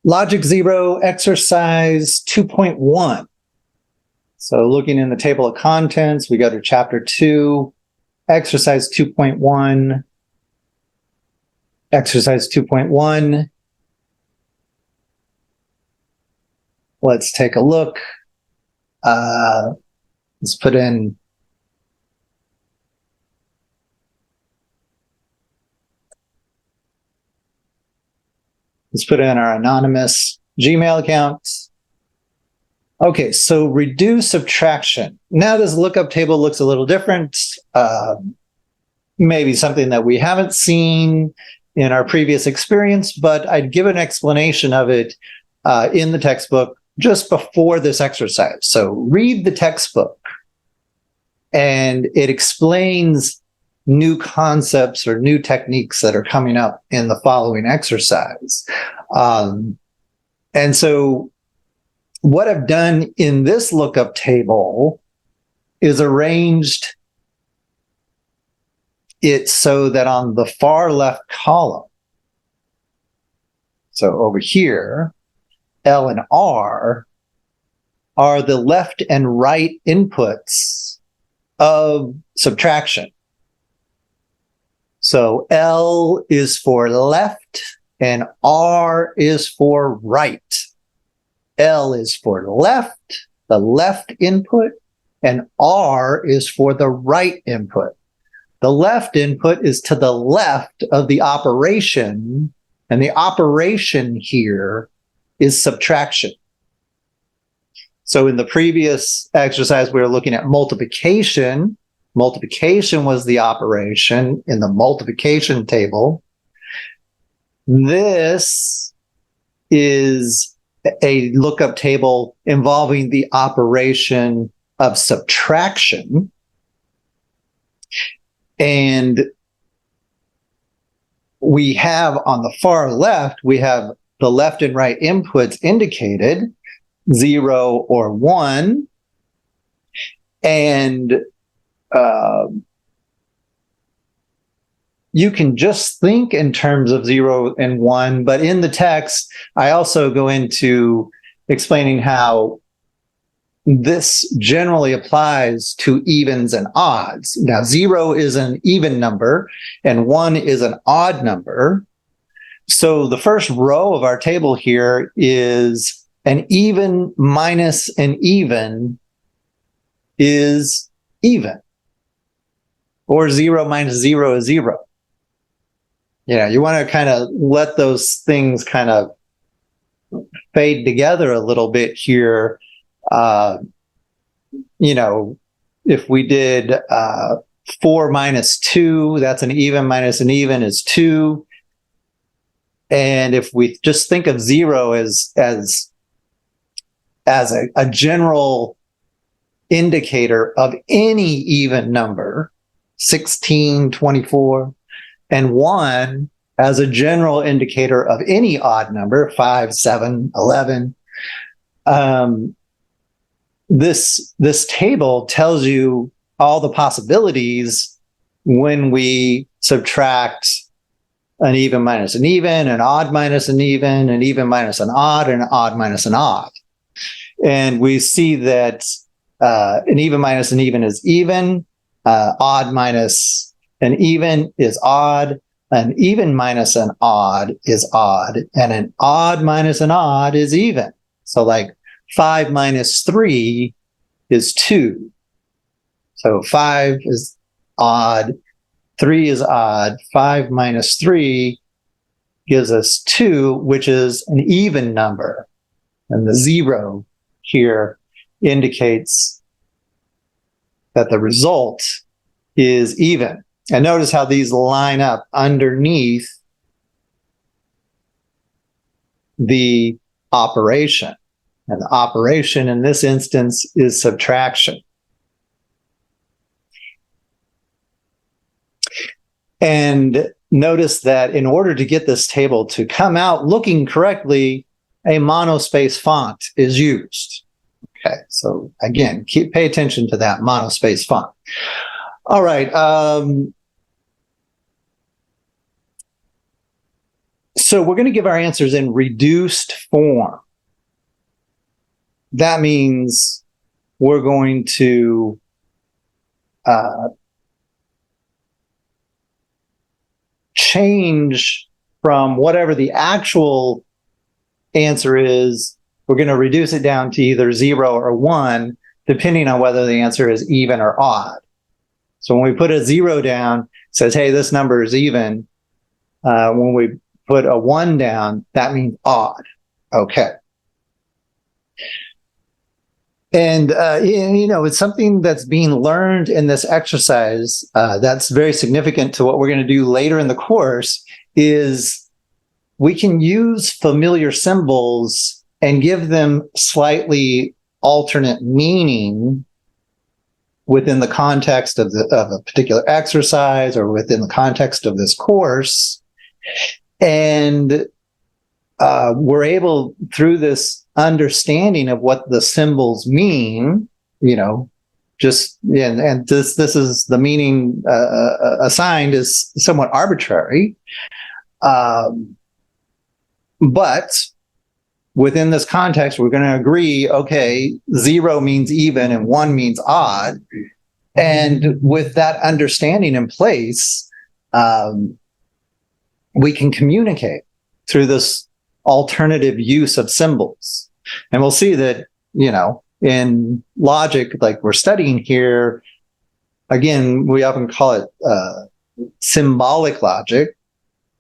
Logic 0, exercise 2.1. So looking in the table of contents, we go to chapter 2, exercise 2.1. Exercise 2.1. Let's take a look. Let's put in our anonymous Gmail account. Okay, so reduce subtraction. Now this lookup table looks a little different. Maybe something that we haven't seen in our previous experience, but I'd give an explanation of it in the textbook just before this exercise. So read the textbook, and it explains new concepts or new techniques that are coming up in the following exercise. And so what I've done in this lookup table is arranged it so that on the far left column, so over here, L and R are the left and right inputs of subtraction. So L is for left and R is for right. L is for left, the left input, and R is for the right input. The left input is to the left of the operation, and the operation here is subtraction. So in the previous exercise, we were looking at multiplication. Multiplication was the operation in the multiplication table. This is a lookup table involving the operation of subtraction. And we have on the far left, we have the left and right inputs indicated, 0 or 1. And you can just think in terms of 0 and 1, but in the text, I also go into explaining how this generally applies to evens and odds. Now, 0 is an even number and 1 is an odd number. So the first row of our table here is an even minus an even is even, or 0 minus 0 is 0. Yeah, you want to kind of let those things kind of fade together a little bit here. If we did 4 minus 2, that's an even minus an even is 2. And if we just think of 0 as a general indicator of any even number, 16, 24, and 1 as a general indicator of any odd number, 5, 7, 11. This table tells you all the possibilities when we subtract an even minus an even, an odd minus an even minus an odd, and an odd minus an odd. And we see that an even minus an even is even, odd minus an even is odd, an even minus an odd is odd, and an odd minus an odd is even. So like 5 minus 3 is 2. So 5 is odd, 3 is odd, 5 minus 3 gives us 2, which is an even number. And the 0 here indicates that the result is even. And notice how these line up underneath the operation. And the operation in this instance is subtraction. And notice that in order to get this table to come out looking correctly, a monospace font is used. Okay, so again, pay attention to that monospace font. All right. So we're going to give our answers in reduced form. That means we're going to change from whatever the actual answer is. We're going to reduce it down to either 0 or 1, depending on whether the answer is even or odd. So when we put a 0 down, it says, hey, this number is even. When we put a 1 down, that means odd. Okay. And, it's something that's being learned in this exercise that's very significant to what we're going to do later in the course is we can use familiar symbols and give them slightly alternate meaning within the context of a particular exercise or within the context of this course. And we're able, through this understanding of what the symbols mean, and this is the meaning assigned is somewhat arbitrary. But within this context, we're going to agree, okay, 0 means even and 1 means odd. And with that understanding in place, we can communicate through this alternative use of symbols. And we'll see that, in logic, like we're studying here, again, we often call it symbolic logic.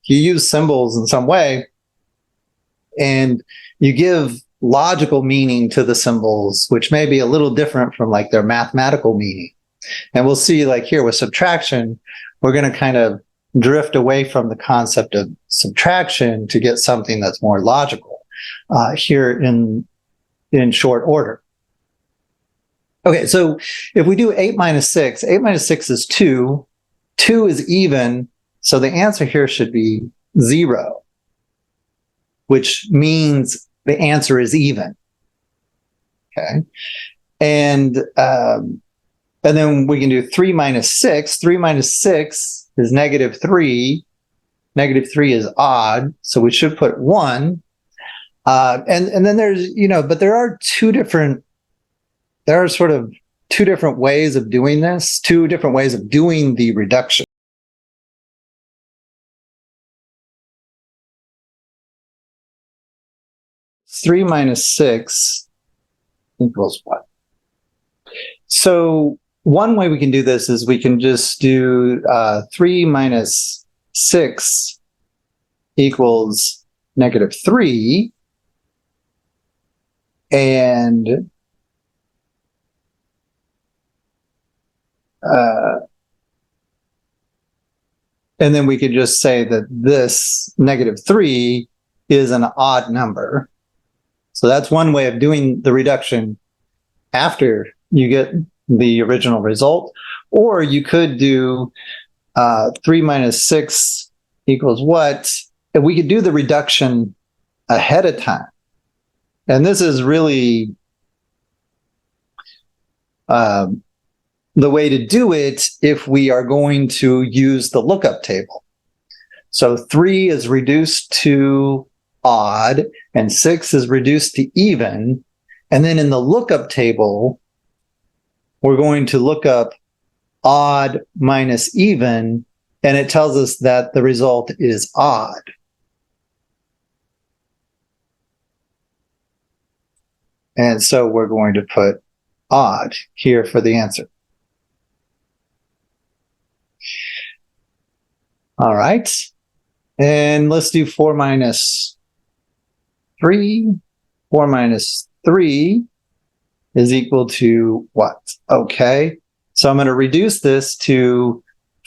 You use symbols in some way, and you give logical meaning to the symbols, which may be a little different from like their mathematical meaning. And we'll see, like here with subtraction, we're going to kind of drift away from the concept of subtraction to get something that's more logical here in short order. Okay, so if we do 8 minus 6, 8 minus 6 is 2. 2 is even, so the answer here should be 0, which means the answer is even. Okay, and then we can do 3 minus 6. 3 minus 6 is -3. -3 is odd, so we should put 1. And then there's, but there are two different ways of doing this, two different ways of doing the reduction. Three minus 6 equals what? So one way we can do this is we can just do 3 minus 6 equals -3. And then we could just say that this -3 is an odd number. So that's one way of doing the reduction after you get the original result. Or you could do 3 minus 6 equals what? And we could do the reduction ahead of time. And this is really the way to do it if we are going to use the lookup table. So 3 is reduced to odd and 6 is reduced to even. And then in the lookup table, we're going to look up odd minus even, and it tells us that the result is odd. And so we're going to put odd here for the answer. All right. And let's do 4 minus 3. 4 minus 3 is equal to what? Okay. So I'm going to reduce this to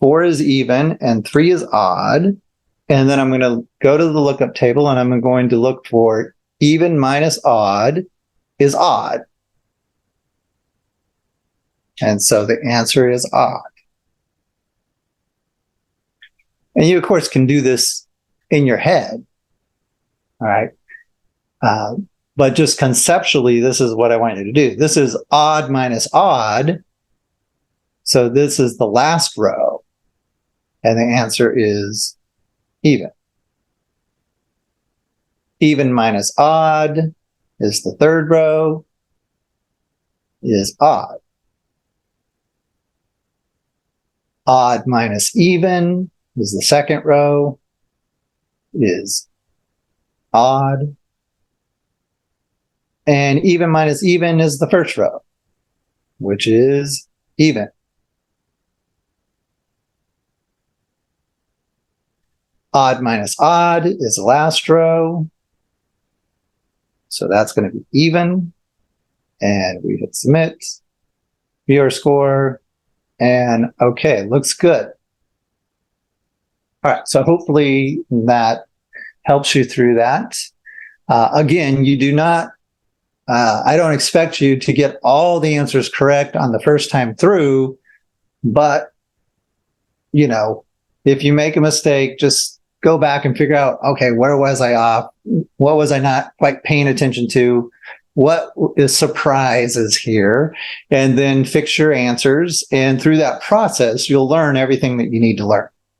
4 is even and 3 is odd. And then I'm going to go to the lookup table and I'm going to look for even minus odd is odd. And so the answer is odd. And you, of course, can do this in your head. All right. But just conceptually, this is what I want you to do. This is odd minus odd. So this is the last row. And the answer is even. Even minus odd is the third row, is odd. Odd minus even is the second row, is odd. And even minus even is the first row, which is even. Odd minus odd is the last row. So that's going to be even. And we hit submit, view our score, and okay, looks good. All right, so hopefully that helps you through that. Again, you do not, I don't expect you to get all the answers correct on the first time through, but, you know, if you make a mistake, just go back and figure out, okay, where was I off? What was I not quite paying attention to? What is surprises here? And then fix your answers. And through that process, you'll learn everything that you need to learn.